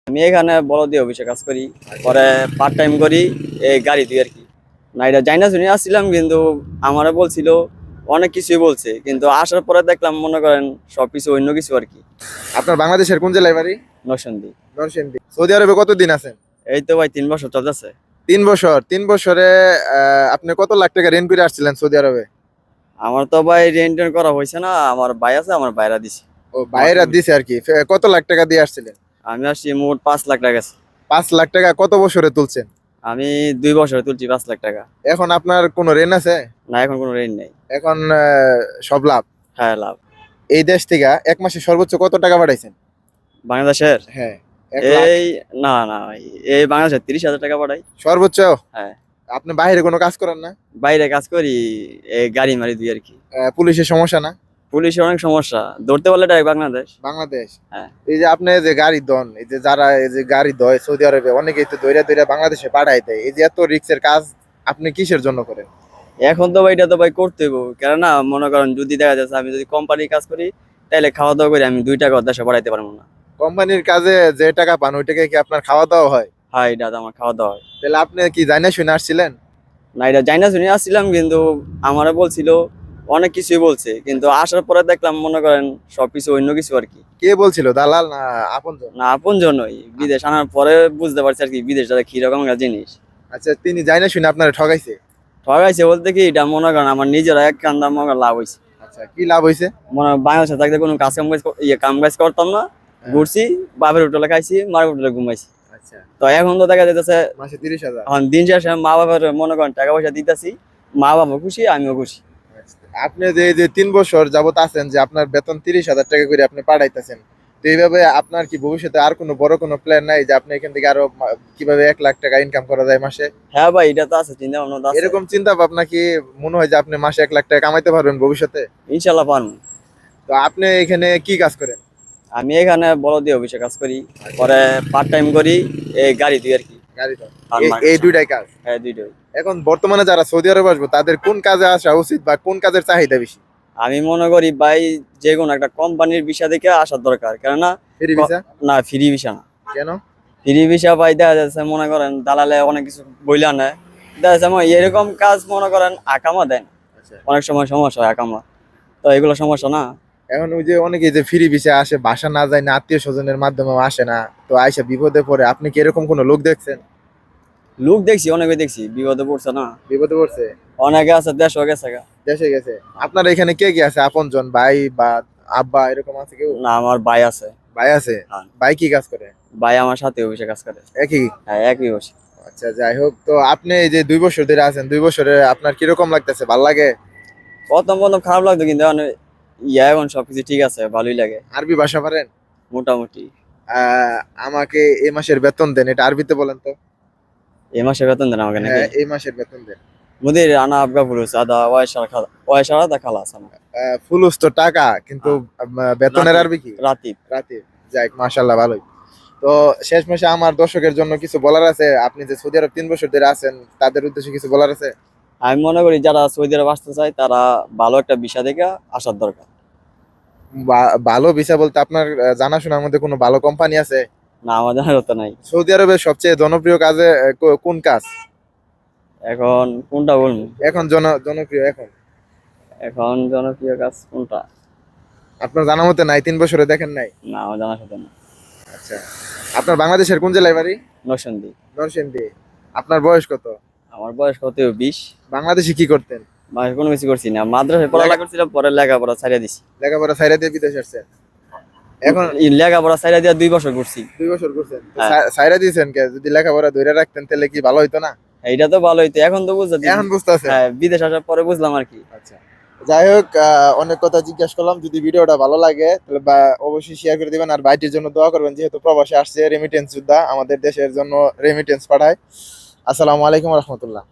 আমি এখানে বড়দিয়া অফিসে কাজ করি, পরে পার্ট টাইম করি এই গাড়ি দিয়ে আর কি। না, এটা জানি না, শুনে আসছিলাম, কিন্তু আমারে বলছিল অনেক কিছুই বলছে, কিন্তু আসার পরে দেখলাম মনে করেন সবকিছু অন্য কিছু আর কি। আপনার বাংলাদেশের কোন জেলায় বাড়ি? নরসিংদী। নরসিংদী। সৌদি আরবে কতদিন আছেন? এই তো ভাই 3 বছর চলতেছে। 3 বছর। 3 বছরে আপনি কত লাখ টাকা রেন্ট করে আসছিলেন সৌদি আরবে? আমার তো ভাই রেন্ট করা হয়েছে না, আমার ভাই আছে, আমার ভাইরা দিছে। ও, আমার বাইরে ফ্যামিলি, দিছে আর কি। কত লাখ টাকা দিয়ে আসছিলেন? আমি আসছি মোট 5 লাখ টাকা গেছে। 5 লাখ টাকা কত বছরে তুলছেন? আমি 2 বছরে তুলছি 5 লাখ টাকা। এখন আপনার কোনো রেন্ট আছে? না, এখন কোনো রেন্ট নেই। এখন সব লাভ। হ্যাঁ, লাভ। এই দেশ থেকে এক মাসে সর্বোচ্চ কত টাকা পাঠাইছেন? বাংলাদেশের, হ্যাঁ, 1 লাখ। এই, না না ভাই, এই বাংলাদেশের 30,000 টাকা পাঠাই। সর্বোচ্চ? হ্যাঁ। আপনি বাইরে কোনো কাজ করেন না? বাইরে কাজ করি, এই গাড়ি মারি দিই আর কি। পুলিশের সমস্যা না? পুলিশের অনেক সমস্যা, ধরতে পারলে ডাইরেক্ট বাংলাদেশ। বাংলাদেশ। হ্যাঁ। এই যে আপনি যে গাড়ি দন, এই যে যারা এই যে গাড়ি দয় সৌদি আরবে, অনেকেই তো দইরা দইরা বাংলাদেশে পাঠায় দেয়, এই যে এত রিক্সের কাজ আপনি কিসের জন্য করেন? এখন তো ভাই এটা তো ভাই করতে হইব, কেননা মনে করেন যদি দেখা যাচ্ছে আমি যদি কোম্পানির কাজ করি, তাহলে খাওয়া দাওয়া করে আমি 2 টাকা দেশে বাড়াইতে পারবো না। কোম্পানির কাজে যে টাকা পান ওই টাকায় কি আপনার খাওয়া দাওয়া হয়? হ্যাঁ, এটা তো আমার খাওয়া দাওয়া হয়। তাহলে আপনি কি জানে শুনে আসছিলেন? না, এটা জানি না, শুনে আসছিলাম, কিন্তু আমারে বলছিল অনেক কিছুই বলছে, কিন্তু আসার পরে দেখলাম মনে করেন সবকিছু অন্য কিছু আর কি। কে বলছিল, দালাল না আপনজন? না, আপন জনই। বিদেশ আনার পরে বুঝতে পারছি আর কি বিদেশটা কিরকম একটা জিনিস। আচ্ছা, তিনি জানে শুনে আপনারা ঠগাইছে? ঠগাইছে বলতে কি, এটা মনে করেন আমার নিজের এক কান্দা মনে করেন লাভ হয়েছে। আচ্ছা, কি লাভ হয়েছে? মনে হয় বাংলাদেশে থাকতে কোনো কাম কাজ করতাম না, হ্যাঁ। ঘুরছি, বাপের হোটেলে খাইছি, মার হোটেলে ঘুমাইছি। আচ্ছা, তো এখন তো দেখা যাইতেছে মাসে 30,000। এখন দিন শেষে মা বাবার মনে করেন টাকা পয়সা দিতেছি, মা বাবা খুশি, আমিও খুশি। আচ্ছা, আপনি যে এই যে 3 বছর যাবত আছেন, যে আপনার বেতন 30,000 টাকা করে আপনি পাঠাইতেছেন, তো এইভাবে আপনার কি ভবিষ্যতে আর কোনো বড় কোনো প্ল্যান নাই যে আপনি এখান থেকে আরো কিভাবে 1 লাখ টাকা ইনকাম করা যায় মাসে? হ্যাঁ ভাই, এটা তো আছে, চিন্তা ভাবনা তো আছে। এরকম চিন্তা ভাবনা কি মনে হয় যে আপনি মাসে 1 লাখ টাকা কামাইতে পারবেন ভবিষ্যতে? ইনশাল্লাহ পারবো। তো আপনি এখানে কি কাজ করেন? আমি এখানে বড়দিয়া অফিসে কাজ করি, পরে পার্ট টাইম করি এই গাড়ি দিয়ে আর কি। গাড়ি তো। আর এই দুইটাই কাজ? হ্যাঁ, দুইটাই। এখন বর্তমানে যারা সৌদি আরব আসবে তাদের কোন কাজে আসা উচিত বা কোন কাজের চাহিদা বেশি? আমি মনে করি ভাই, যে কোনো একটা কোম্পানির ভিসা দেখে আসার দরকার, কেননা ফ্রি ভিসা? না, ফ্রি ভিসা না। কেন? ফ্রি ভিসা ভাই দেখা যাচ্ছে মনে করেন দালালে অনেক কিছু বইলা নেয়, দেখা যাচ্ছে আমার এরকম কাজ মনে করেন আকামা দেন, আচ্ছা, অনেক সময় সমস্যা হয় আকামা। তো এগুলো সমস্যা না। এখন ওই যে অনেকে যে ফ্রি ভিসা আসে, বাসা না যায় না, আত্মীয় স্বজনের মাধ্যমে আসে না, তো আইসা বিপদে পড়ে, আপনি কি এরকম কোনো লোক দেখছেন? লোক দেখছি, অনেকে দেখছি বিপদে পড়ছে না। বিপদে পড়ছে? অনেকে আছে দেশও গেছে গা। দেশে গেছে? আপনার এখানে কে কে আছে আপনজন, ভাই বা আব্বা এরকম আছে কেউ? না, আমার ভাই আছে। ভাই আছে? হ্যাঁ। ভাই কি কাজ করে? ভাই আমার সাথে অফিসে কাজ করে। একই? হ্যাঁ, একই বসে। আচ্ছা, যাই হোক, তো আপনি এই যে 2 বছর ধরে আছেন, 2 বছরে আপনার কিরকম লাগতেছে, ভাল লাগে? প্রথম প্রথম খারাপ লাগতো, কিন্তু এখন এখন সবকিছু ঠিক আছে, ভালোই লাগে। আরবি ভাষা পারেন? মোটামুটি। আহ, আমাকে এই মাসের বেতন দেন, এটা আরবিতে বলেন তো। এই মাসে বেতন দেন আমাকে নাকি? হ্যাঁ, এই মাসের বেতন দেন। মুদির আনা আবগা ফুলুস আদা ওয়াইশারা দা খালাস আনা। ফুলুস তো টাকা, কিন্তু বেতনের আরবি কি? রাতিব। রাতে? যাই, মাশাল্লাহ, ভালোই। তো শেষ মাসে আমার দর্শকের জন্য কিছু বলার আছে? আপনি যে সৌদি আরব 3 বছর ধরে আছেন, তাদের উদ্দেশ্যে কিছু বলার আছে? আমি মনে করি যারা সৌদি আরব আসতে চায় তারা ভালো একটা ভিসা দেখে আসার দরকার। ভালো ভিসা বলতে আপনার জানাশোনার মধ্যে কোনো ভালো কোম্পানি আছে? না, আমার জানার তো নাই। সৌদি আরবের সবচেয়ে জনপ্রিয় কাজে কোন কাজ এখন কোনটা বলবো? এখন জনপ্রিয় এখন? এখন জনপ্রিয় কাজ কোনটা? আপনার জানা মতে নাই, 3 বছরে দেখেন নাই? না, আমার জানার সাথে না। আচ্ছা, আপনার বাংলাদেশের কোন জেলায় বাড়ি? নরসিংদী। নরসিংদী। আপনার বয়স কত? আমার বয়স কত, 20। বাংলাদেশে কি করতেন? মানে কোনো কিছু করছি না, মাদ্রাসায় পড়ালেখা করছিলাম, পরে লেখাপড়া ছাড়িয়ে দিছি। লেখাপড়া ছাইরা দিয়ে বিদেশ আসছেন? এখন এই লেখাপড়া ছাড়িয়ে দিয়ে 2 বছর করছি। 2 বছর করছেন? হ্যাঁ। ছাইরা দিয়েছেন কে? যদি লেখাপড়া ধরে রাখতেন তাহলে কি ভালো হইতো না? এইটা তো ভালো হইতো, এখন তো বুঝতে এখন বুঝতেছেন? হ্যাঁ, বিদেশ আসার পরে বুঝলাম আর কি। আচ্ছা, যাই হোক, অনেক কথা জিজ্ঞাসা করলাম। যদি ভিডিওটা ভালো লাগে তাহলে অবশ্যই শেয়ার করে দিবেন, আর ভাইটির জন্য দোয়া করবেন, যেহেতু প্রবাসে আসছে, রেমিটেন্স যোদ্ধা, আমাদের দেশের জন্য রেমিটেন্স পাঠায়। আসসালামু আলাইকুম রহমতুল্লাহ।